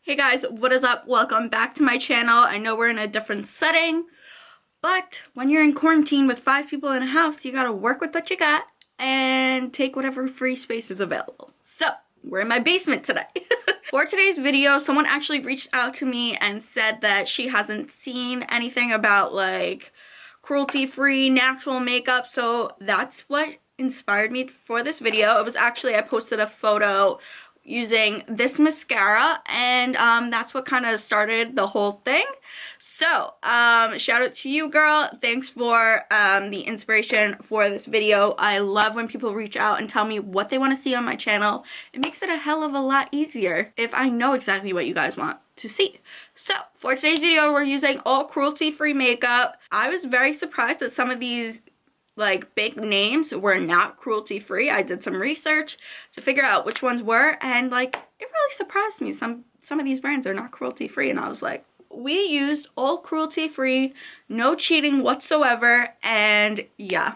Hey guys, what is up? Welcome back to my channel. I know we're in a different setting, but when you're in quarantine with 5 people in a house, you gotta work with what you got and take whatever free space is available. So, we're in my basement today. For today's video, someone actually reached out to me and said that she hasn't seen anything about like cruelty-free natural makeup, so that's what inspired me for this video. It was actually, I posted a photo using this mascara, and that's what kind of started the whole thing. So shout out to you, girl. Thanks for the inspiration for this video. I love when people reach out and tell me what they want to see on my channel. It makes it a hell of a lot easier if I know exactly what you guys want to see. So for today's video, we're using all cruelty-free makeup. I was very surprised that some of these like big names were not cruelty free. I did some research to figure out which ones were, and like it really surprised me. Some of these brands are not cruelty free, and I was like, we used all cruelty free, no cheating whatsoever, and yeah,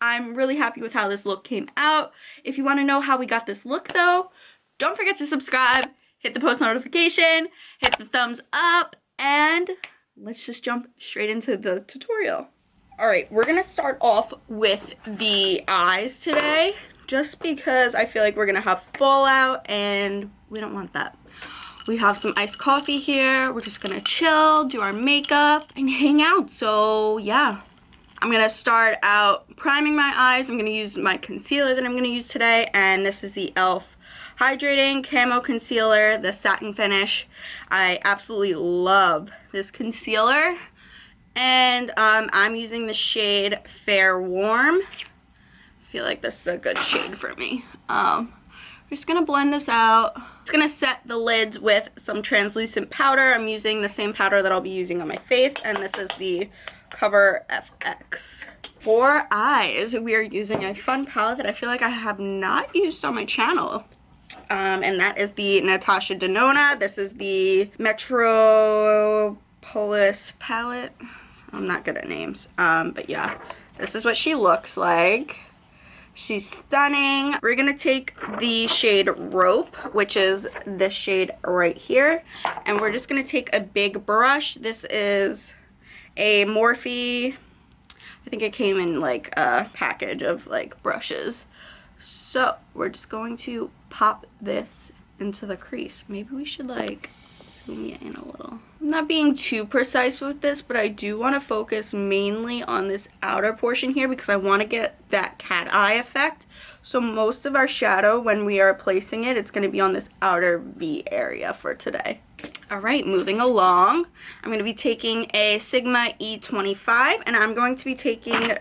I'm really happy with how this look came out. If you want to know how we got this look though, don't forget to subscribe, hit the post notification, hit the thumbs up, and let's just jump straight into the tutorial. Alright, we're gonna start off with the eyes today, just because I feel like we're gonna have fallout and we don't want that. We have some iced coffee here. We're just gonna chill, do our makeup, and hang out. So yeah, I'm gonna start out priming my eyes. I'm gonna use my concealer that I'm gonna use today, and this is the e.l.f. Hydrating Camo Concealer, the satin finish. I absolutely love this concealer. And I'm using the shade Fair Warm. I feel like this is a good shade for me. I'm just gonna blend this out. Just gonna set the lids with some translucent powder. I'm using the same powder that I'll be using on my face, and this is the Cover FX. For eyes, we are using a fun palette that I feel like I have not used on my channel. And that is the Natasha Denona. This is the Metropolis palette. I'm not good at names, but yeah, this is what she looks like. She's stunning. We're gonna take the shade Rope, which is this shade right here, and we're just gonna take a big brush. This is a Morphe. I think it came in like a package of like brushes. So we're just going to pop this into the crease. Maybe we should like zoom it in a little. I'm not being too precise with this, but I do want to focus mainly on this outer portion here because I want to get that cat eye effect. So most of our shadow, when we are placing it, it's going to be on this outer V area for today. Alright, moving along. I'm going to be taking a Sigma E25, and I'm going to be taking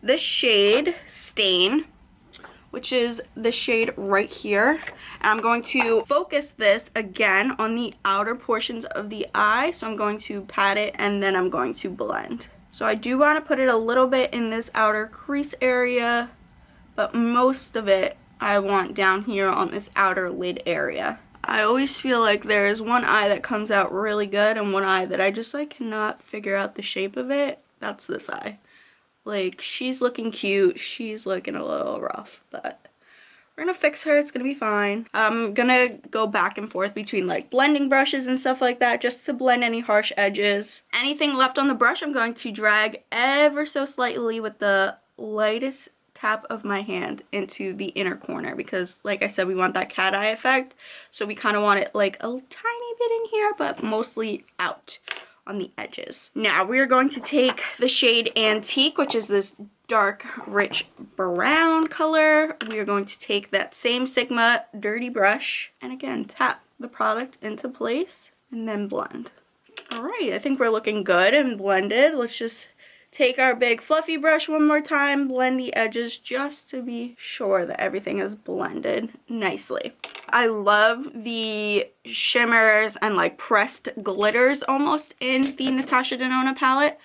the shade Stain, which is the shade right here. And I'm going to focus this again on the outer portions of the eye. So I'm going to pat it and then I'm going to blend. So I do want to put it a little bit in this outer crease area, but most of it I want down here on this outer lid area. I always feel like there is one eye that comes out really good and one eye that I just like cannot figure out the shape of it. That's this eye. Like, she's looking cute, she's looking a little rough, but we're gonna fix her, it's gonna be fine. I'm gonna go back and forth between like blending brushes and stuff like that just to blend any harsh edges. Anything left on the brush, I'm going to drag ever so slightly with the lightest tap of my hand into the inner corner because, like I said, we want that cat eye effect. So we kind of want it like a tiny bit in here, but mostly out on the edges. Now we're going to take the shade Antique, which is this dark rich brown color. We are going to take that same Sigma dirty brush and again tap the product into place and then blend. Alright, I think we're looking good and blended. Let's just take our big fluffy brush one more time, blend the edges just to be sure that everything is blended nicely. I love the shimmers and like pressed glitters almost in the Natasha Denona palette.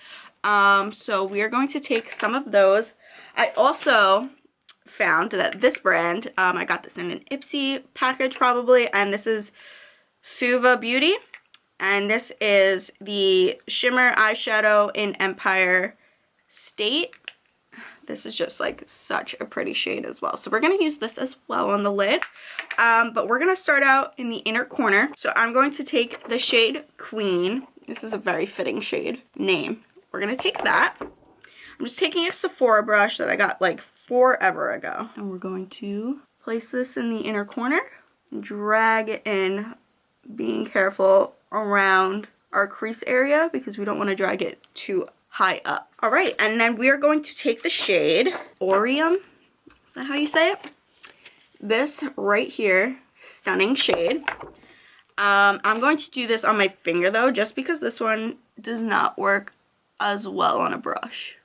So we are going to take some of those. I also found that this brand, I got this in an Ipsy package probably, and this is Suva Beauty. And this is the shimmer eyeshadow in Empire State. This is just like such a pretty shade as well. So we're going to use this as well on the lid. But we're going to start out in the inner corner. So I'm going to take the shade Queen. This is a very fitting shade name. We're going to take that. I'm just taking a Sephora brush that I got like forever ago. And we're going to place this in the inner corner. Drag it in, being careful around our crease area because we don't want to drag it too high up. All right, and then we are going to take the shade Orium. Is that how you say it? This right here, stunning shade. I'm going to do this on my finger though, just because this one does not work as well on a brush.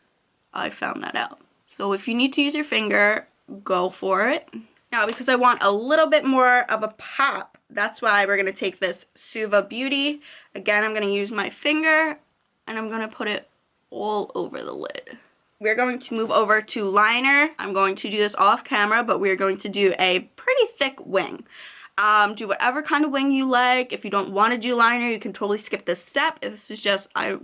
I found that out. So if you need to use your finger, go for it. Now, because I want a little bit more of a pop, that's why we're going to take this Suva Beauty. Again, I'm going to use my finger and I'm going to put it all over the lid. We're going to move over to liner. I'm going to do this off camera, but we're going to do a pretty thick wing. Do whatever kind of wing you like. If you don't want to do liner, you can totally skip this step. This is just, I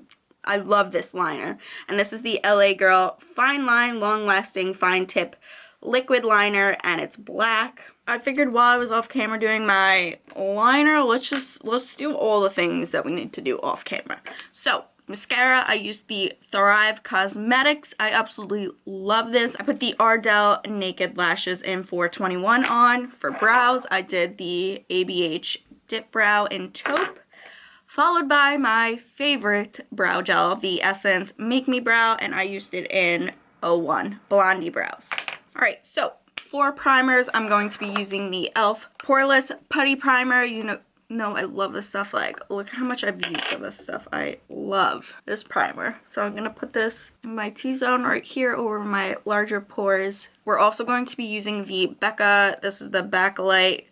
love this liner. And this is the LA Girl Fine Line Long Lasting Fine Tip Liquid Liner, and it's black. I figured while I was off camera doing my liner, let's do all the things that we need to do off camera. So, mascara, I used the Thrive Cosmetics. I absolutely love this. I put the Ardell Naked Lashes in 421 on. For brows, I did the ABH Dip Brow in Taupe, followed by my favorite brow gel, the Essence Make Me Brow, and I used it in 01 Blondie Brows. Alright, so for primers, I'm going to be using the e.l.f. Poreless Putty Primer. You know I love this stuff. Like, look how much I've used of this stuff. I love this primer. So I'm going to put this in my T-zone right here over my larger pores. We're also going to be using the Becca, this is the Backlight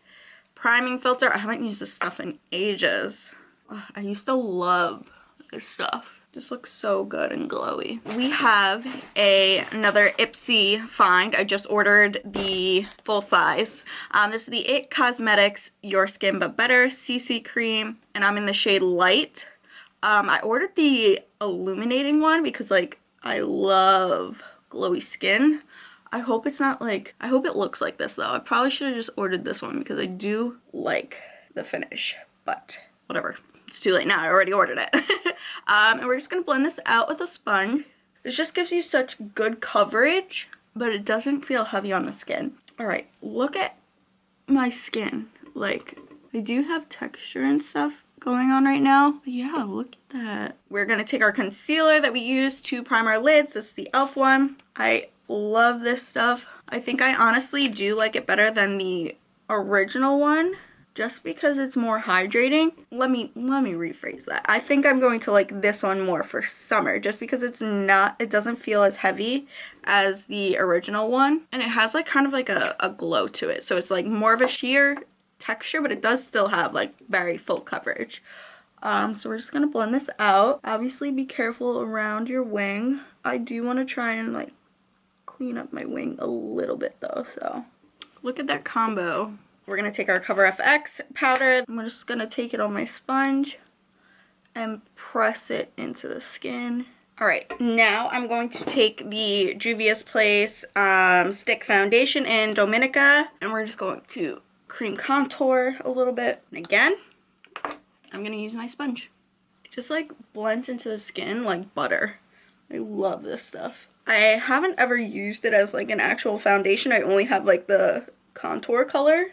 Priming Filter. I haven't used this stuff in ages. Oh, I used to love this stuff. Just looks so good and glowy. We have another Ipsy find. I just ordered the full size. This is the IT Cosmetics Your Skin But Better CC Cream, and I'm in the shade Light. I ordered the illuminating one because, like, I love glowy skin. I hope it's not like, I hope it looks like this though. I probably should have just ordered this one because I do like the finish, but whatever. It's too late now, I already ordered it. And we're just gonna blend this out with a sponge. This just gives you such good coverage, but it doesn't feel heavy on the skin. All right, look at my skin. Like, I do have texture and stuff going on right now. But yeah, look at that. We're gonna take our concealer that we use to prime our lids. This is the e.l.f. one. I love this stuff. I think I honestly do like it better than the original one, just because it's more hydrating. Let me rephrase that. I think I'm going to like this one more for summer, just because it doesn't feel as heavy as the original one, and it has like kind of like a glow to it. So it's like more of a sheer texture, but it does still have like very full coverage. So we're just gonna blend this out. Obviously be careful around your wing. I do want to try and like clean up my wing a little bit though, so look at that combo. We're going to take our Cover FX powder. I'm just going to take it on my sponge and press it into the skin. Alright, now I'm going to take the Juvia's Place Stick Foundation in Dominica, and we're just going to cream contour a little bit. And again, I'm going to use my sponge. It just like blends into the skin like butter. I love this stuff. I haven't ever used it as like an actual foundation. I only have like the contour color.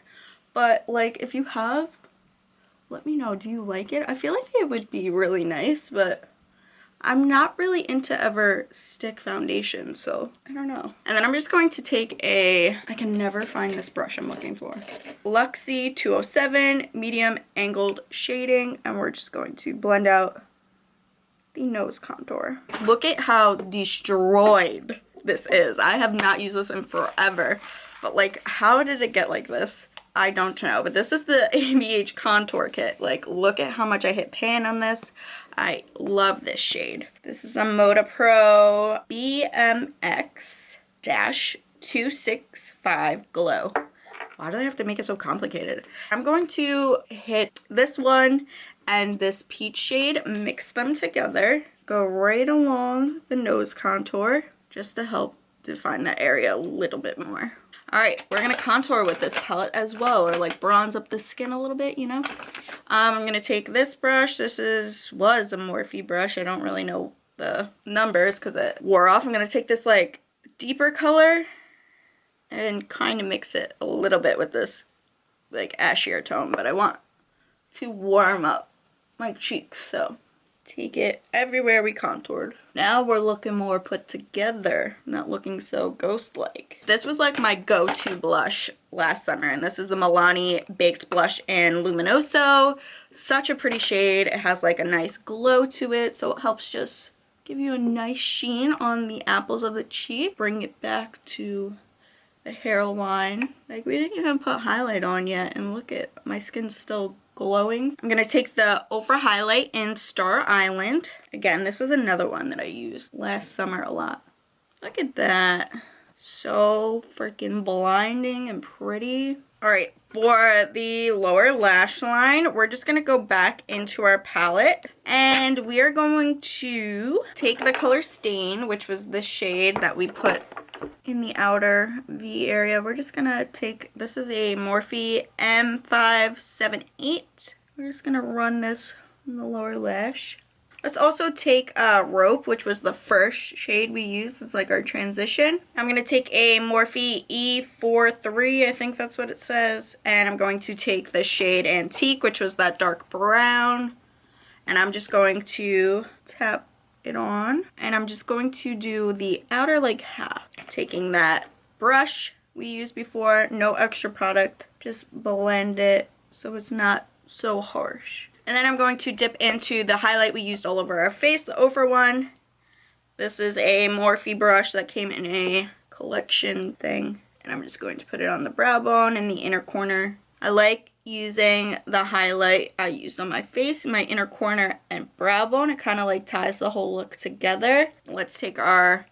But, like, if you have, let me know. Do you like it? I feel like it would be really nice, but I'm not really into ever stick foundation, so I don't know. And then I'm just going to take I can never find this brush I'm looking for. Luxie 207 Medium Angled Shading, and we're just going to blend out the nose contour. Look at how destroyed this is. I have not used this in forever, but, like, how did it get like this? I don't know, but this is the ABH Contour Kit. Like, look at how much I hit pan on this. I love this shade. This is a Moda Pro BMX-265 Glow. Why do they have to make it so complicated? I'm going to hit this one and this peach shade, mix them together, go right along the nose contour just to help define that area a little bit more. All right, we're gonna contour with this palette as well, or like bronze up the skin a little bit, you know? I'm gonna take this brush. This was a Morphe brush. I don't really know the numbers because it wore off. I'm gonna take this like deeper color and kind of mix it a little bit with this like ashier tone, but I want to warm up my cheeks, so take it everywhere we contoured. Now we're looking more put together, not looking so ghost-like. This was like my go-to blush last summer, and this is the Milani Baked Blush in Luminoso. Such a pretty shade. It has like a nice glow to it, so it helps just give you a nice sheen on the apples of the cheek. Bring it back to the hairline. Like, we didn't even put highlight on yet, and look at my skin's still glowing. I'm gonna take the Ofra highlight in Star Island. Again, this was another one that I used last summer a lot. Look at that. So freaking blinding and pretty. All right, for the lower lash line, we're just gonna go back into our palette and we are going to take the color Stain, which was the shade that we put in the outer V area. We're just gonna take, this is a Morphe M578. We're just gonna run this on the lower lash. Let's also take Rope, which was the first shade we used. It's like our transition. I'm gonna take a Morphe E43, I think that's what it says. And I'm going to take the shade Antique, which was that dark brown. And I'm just going to tap it on, and I'm just going to do the outer like half, taking that brush we used before, no extra product, just blend it so it's not so harsh. And then I'm going to dip into the highlight we used all over our face, the Ofra one. This is a Morphe brush that came in a collection thing, and I'm just going to put it on the brow bone in the inner corner. I like using the highlight I used on my face in my inner corner and brow bone. It kind of like ties the whole look together. Let's take our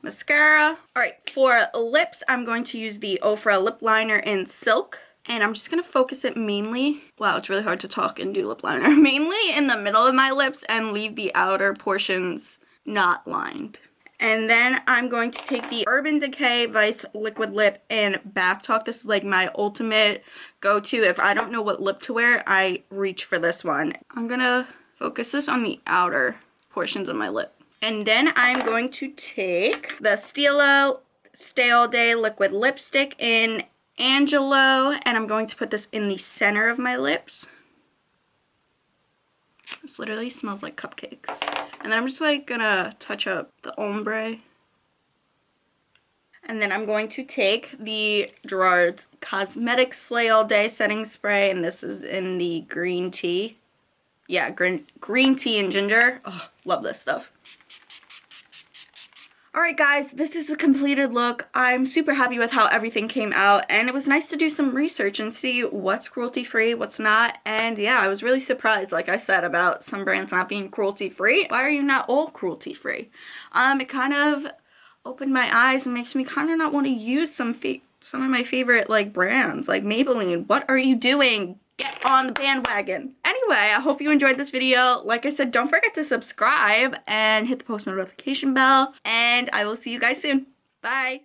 mascara. All right, for lips, I'm going to use the Ofra lip liner in Silk, and I'm just gonna focus it mainly, wow, it's really hard to talk and do lip liner, mainly in the middle of my lips and leave the outer portions not lined. And then I'm going to take the Urban Decay Vice Liquid Lip in Bath Talk. This is like my ultimate go-to. If I don't know what lip to wear, I reach for this one. I'm gonna focus this on the outer portions of my lip. And then I'm going to take the Stila Stay All Day Liquid Lipstick in Angelo, and I'm going to put this in the center of my lips. This literally smells like cupcakes. And then I'm just like gonna touch up the ombre. And then I'm going to take the Gerard's Cosmetics Slay All Day Setting Spray, and this is in the green tea. Yeah, green tea and ginger. Oh, love this stuff. Alright guys, this is the completed look. I'm super happy with how everything came out, and it was nice to do some research and see what's cruelty free, what's not. And yeah, I was really surprised, like I said, about some brands not being cruelty free. Why are you not all cruelty free? It kind of opened my eyes and makes me kind of not want to use some of my favorite like brands, like Maybelline. What are you doing? Get on the bandwagon. Anyway, I hope you enjoyed this video. Like I said, don't forget to subscribe and hit the post notification bell, and I will see you guys soon. Bye.